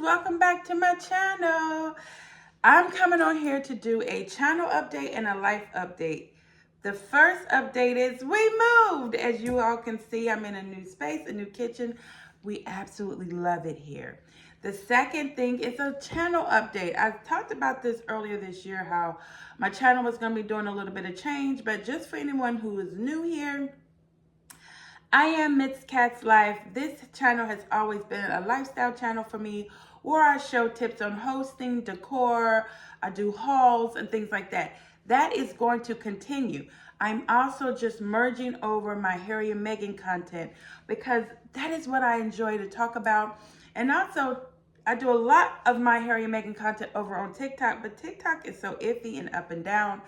welcome back to my channel. I'm coming on here to do a channel update and a life update. The first update is we moved. As you all can see, I'm in a new space, a new kitchen. We absolutely love it here. The second thing is a channel update. I talked about this earlier this year, how my channel was going to be doing a little bit of change, but just for anyone who is new here, I am Miss Cat's Life. This channel has always been a lifestyle channel for me, where I show tips on hosting, decor, I do hauls and things like that. That is going to continue. I'm also just merging over my Harry and Meghan content because that is what I enjoy to talk about. And also, I do a lot of my Harry and Meghan content over on TikTok, but TikTok is so iffy and up and down.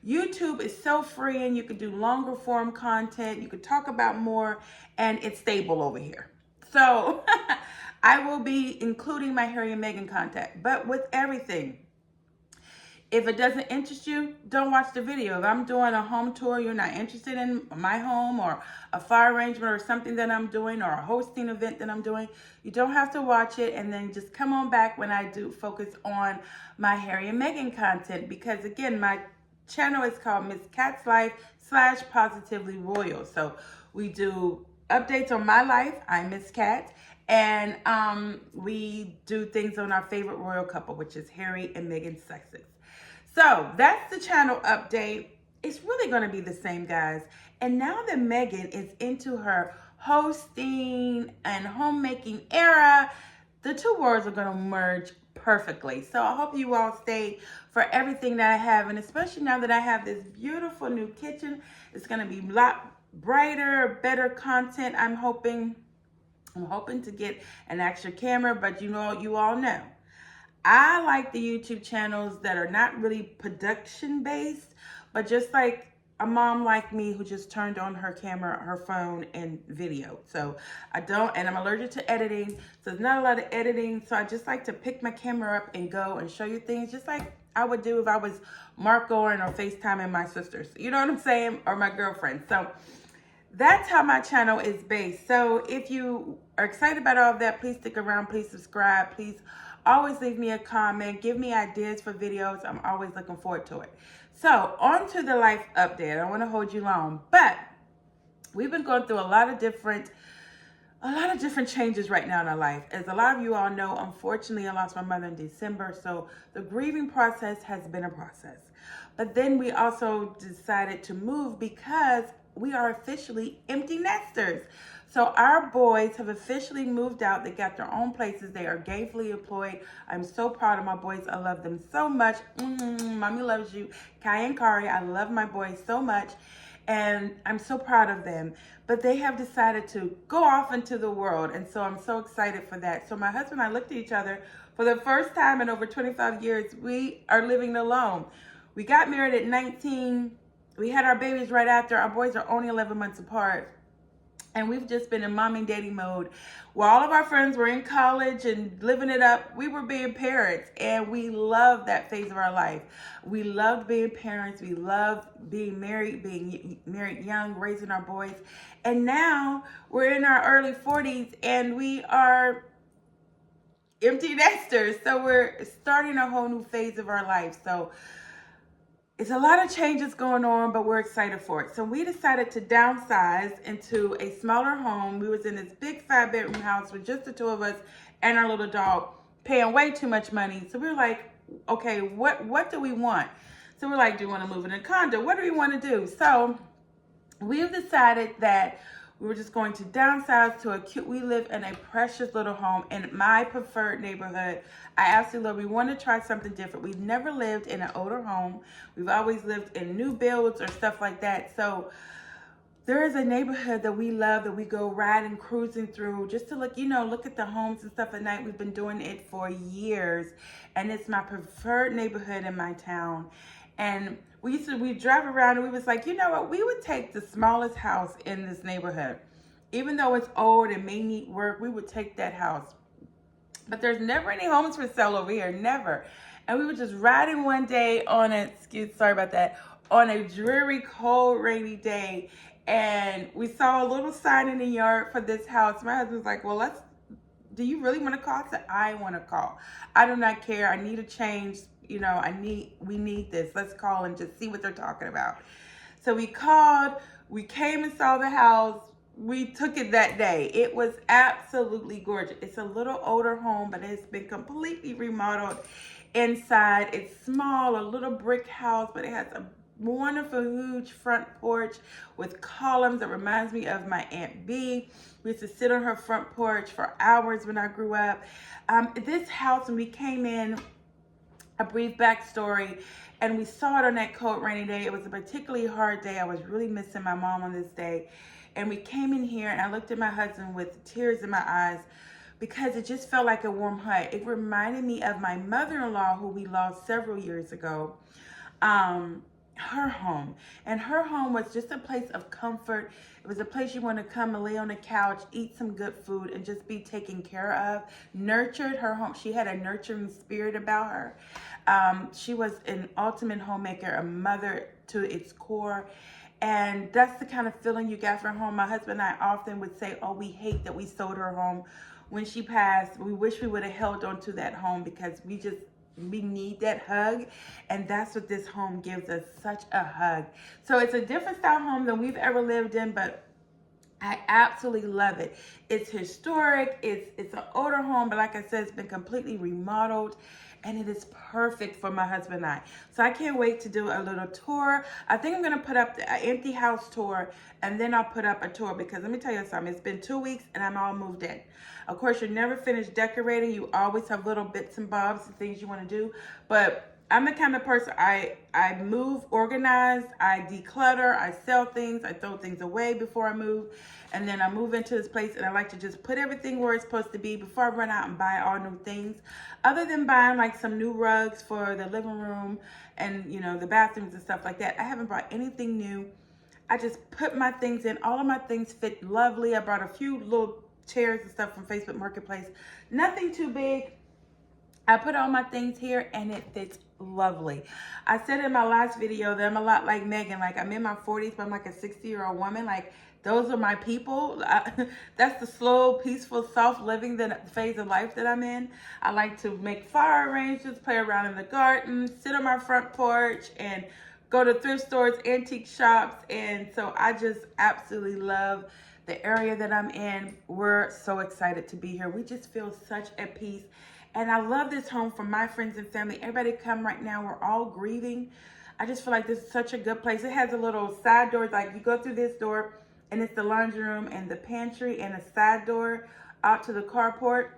YouTube is so free and you can do longer form content. You can talk about more and it's stable over here. So I will be including my Harry and Meghan content, but with everything. If it doesn't interest you, don't watch the video. If I'm doing a home tour, you're not interested in my home or a fire arrangement or something that I'm doing or a hosting event that I'm doing, you don't have to watch it, and then just come on back when I do focus on my Harry and Meghan content, because again, my channel is called Miss Cat's Life / Positively Royal. So we do updates on my life. I'm Miss Cat. And we do things on our favorite royal couple, which is Harry and Meghan Sussex. So that's the channel update. It's really going to be the same, guys. And now that Meghan is into her hosting and homemaking era, the two worlds are going to merge perfectly. So I hope you all stay for everything that I have, and especially now that I have this beautiful new kitchen, it's going to be a lot brighter, better content. I'm hoping to get an extra camera, but you all know I like the YouTube channels that are not really production based, but just like a mom like me who just turned on her camera, her phone, and video. So and I'm allergic to editing, so there's not a lot of editing. So I just like to pick my camera up and go and show you things just like I would do if I was Mark Goren or FaceTiming my sisters. You know what I'm saying? Or my girlfriend. So that's how my channel is based. So if you are excited about all of that, please stick around. Please subscribe. Please always leave me a comment. Give me ideas for videos. I'm always looking forward to it. So on to the life update. I don't want to hold you long, but we've been going through a lot of different changes right now in our life. As a lot of you all know, unfortunately, I lost my mother in December. So the grieving process has been a process. But then we also decided to move because we are officially empty nesters. So our boys have officially moved out. They got their own places. They are gainfully employed. I'm so proud of my boys. I love them so much. Mommy loves you. Kai and Kari, I love my boys so much. And I'm so proud of them. But they have decided to go off into the world. And so I'm so excited for that. So my husband and I looked at each other. For the first time in over 25 years, we are living alone. We got married at 19. We had our babies right after. Our boys are only 11 months apart. And we've just been in mom and daddy mode. While all of our friends were in college and living it up, we were being parents. And we loved that phase of our life. We loved being parents. We loved being married young, raising our boys. And now we're in our early 40s and we are empty nesters. So we're starting a whole new phase of our life. So it's a lot of changes going on, but we're excited for it. So we decided to downsize into a smaller home. We was in this big 5-bedroom house with just the two of us and our little dog, paying way too much money. So we were like, okay, what do we want? So we're like, do we want to move in a condo? What do we want to do? So we've decided that we were just going to downsize to we live in a precious little home in my preferred neighborhood. I absolutely love it. We want to try something different. We've never lived in an older home. We've always lived in new builds or stuff like that. So there is a neighborhood that we love, that we go riding, cruising through just to look at the homes and stuff at night. We've been doing it for years, and it's my preferred neighborhood in my town. And we drive around and we was like, you know what? We would take the smallest house in this neighborhood. Even though it's old and may need work, we would take that house. But there's never any homes for sale over here, never. And we were just riding one day on a dreary, cold, rainy day. And we saw a little sign in the yard for this house. My husband was like, well, let's do you really want to call? I said, I want to call. I do not care. I need a change. You know, we need this. Let's call and just see what they're talking about. So we called, we came and saw the house. We took it that day. It was absolutely gorgeous. It's a little older home, but it's been completely remodeled inside. It's small, a little brick house, but it has a wonderful huge front porch with columns that reminds me of my Aunt B. We used to sit on her front porch for hours when I grew up. This house, when we came in, a brief backstory, and we saw it on that cold rainy day. It was a particularly hard day. I was really missing my mom on this day. And we came in here and I looked at my husband with tears in my eyes because it just felt like a warm hug. It reminded me of my mother-in-law, who we lost several years ago. Her home. And her home was just a place of comfort. It was a place you want to come and lay on the couch, eat some good food, and just be taken care of. Nurtured. Her home. She had a nurturing spirit about her. She was an ultimate homemaker, a mother to its core. And that's the kind of feeling you got from home. My husband and I often would say, oh, we hate that we sold her home when she passed. We wish we would have held on to that home because we need that hug, and that's what this home gives us, such a hug. So it's a different style home than we've ever lived in, but I absolutely love it. It's historic, it's an older home, but like I said, it's been completely remodeled, and it is perfect for my husband and I. So I can't wait to do a little tour. I think I'm gonna put up the empty house tour, and then I'll put up a tour, because let me tell you something, it's been 2 weeks and I'm all moved in. Of course, you're never finished decorating. You always have little bits and bobs and things you wanna do, but I'm the kind of person, I move organized, I declutter, I sell things, I throw things away before I move, and then I move into this place, and I like to just put everything where it's supposed to be before I run out and buy all new things. Other than buying like some new rugs for the living room and, you know, the bathrooms and stuff like that, I haven't bought anything new. I just put my things in. All of my things fit lovely. I brought a few little chairs and stuff from Facebook Marketplace. Nothing too big. I put all my things here and it fits lovely. I said in my last video that I'm a lot like Megan. Like, I'm in my 40s, but I'm like a 60-year-old woman. Like, those are my people. That's the slow, peaceful, soft living phase of life that I'm in. I like to make flower arrangements, play around in the garden, sit on my front porch, and go to thrift stores, antique shops. And so I just absolutely love the area that I'm in. We're so excited to be here. We just feel such at peace. And I love this home for my friends and family. Everybody come right now. We're all grieving. I just feel like this is such a good place. It has a little side door. Like, you go through this door and it's the laundry room and the pantry and a side door out to the carport.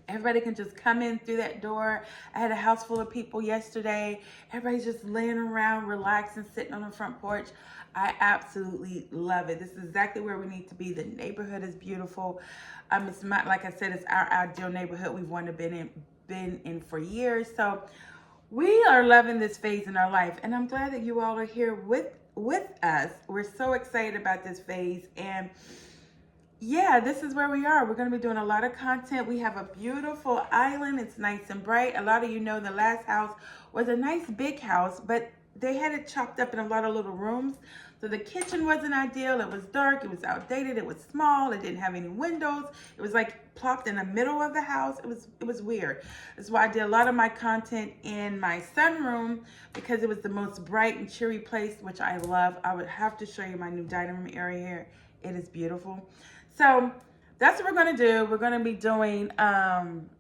Everybody can just come in through that door. I had a house full of people yesterday. Everybody's just laying around, relaxing, sitting on the front porch. I absolutely love it. This is exactly where we need to be. The neighborhood is beautiful. It's my, like I said, it's our ideal neighborhood. We've wanted to been in for years. So we are loving this phase in our life, and I'm glad that you all are here with us. We're so excited about this phase, and yeah, this is where we are. We're going to be doing a lot of content. We have a beautiful island. It's nice and bright. A lot of you know the last house was a nice big house, but they had it chopped up in a lot of little rooms. So the kitchen wasn't ideal. It was dark. It was outdated. It was small. It didn't have any windows. It was like plopped in the middle of the house. It was weird. That's why I did a lot of my content in my sunroom, because it was the most bright and cheery place, which I love. I would have to show you my new dining room area here. It is beautiful. So that's what we're going to do. We're going to be doing an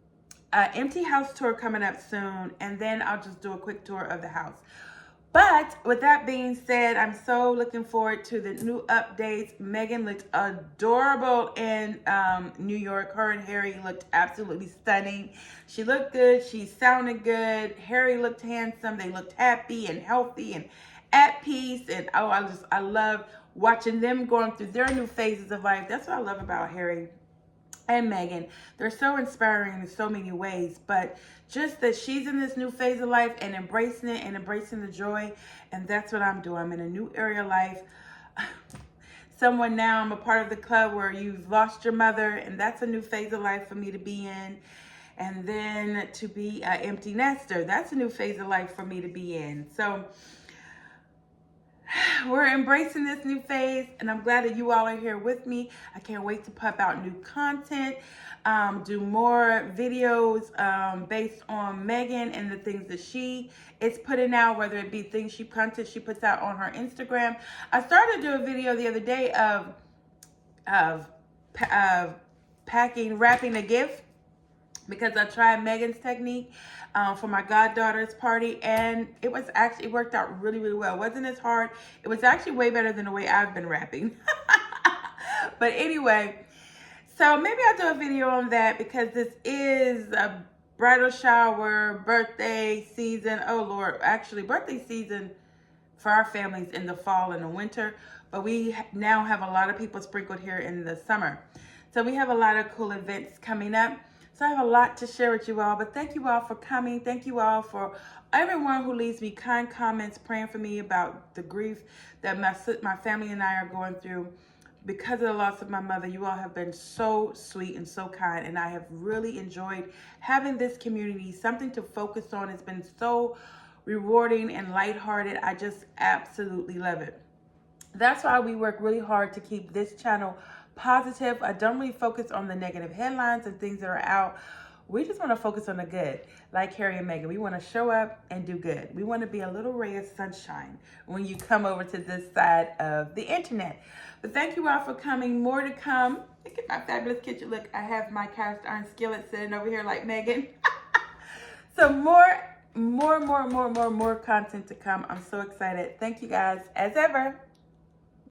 empty house tour coming up soon, and then I'll just do a quick tour of the house. But with that being said, I'm so looking forward to the new updates. Megan looked adorable in New York. Her and Harry looked absolutely stunning. She looked good. She sounded good. Harry looked handsome. They looked happy and healthy and at peace. And oh, I love watching them going through their new phases of life. That's what I love about Harry and Megan. They're so inspiring in so many ways, but just that she's in this new phase of life and embracing it and embracing the joy, and that's what I'm doing. I'm in a new area of life. I'm a part of the club where you've lost your mother, and that's a new phase of life for me to be in. And then to be an empty nester, that's a new phase of life for me to be in. So we're embracing this new phase, and I'm glad that you all are here with me. I can't wait to pump out new content, do more videos based on Megan and the things that she is putting out, whether it be content she puts out on her Instagram. I started to do a video the other day of wrapping a gift, because I tried Megan's technique for my goddaughter's party, and it worked out really, really well. It wasn't as hard. It was actually way better than the way I've been wrapping. But anyway, so maybe I'll do a video on that, because this is a bridal shower, birthday season. Oh Lord, actually birthday season for our families in the fall and the winter, but we now have a lot of people sprinkled here in the summer. So we have a lot of cool events coming up. So I have a lot to share with you all, but thank you all for coming. Thank you all for everyone who leaves me kind comments, praying for me about the grief that my family and I are going through because of the loss of my mother. You all have been so sweet and so kind, and I have really enjoyed having this community, something to focus on. It's been so rewarding and lighthearted. I just absolutely love it. That's why we work really hard to keep this channel positive. I don't really focus on the negative headlines and things that are out. We just want to focus on the good, like Harry and Meghan. We want to show up and do good. We want to be a little ray of sunshine when you come over to this side of the internet. But thank you all for coming. More to come. Look at my fabulous kitchen. Look, I have my cast iron skillet sitting over here like Megan. So more content to come. I'm so excited. Thank you guys as ever.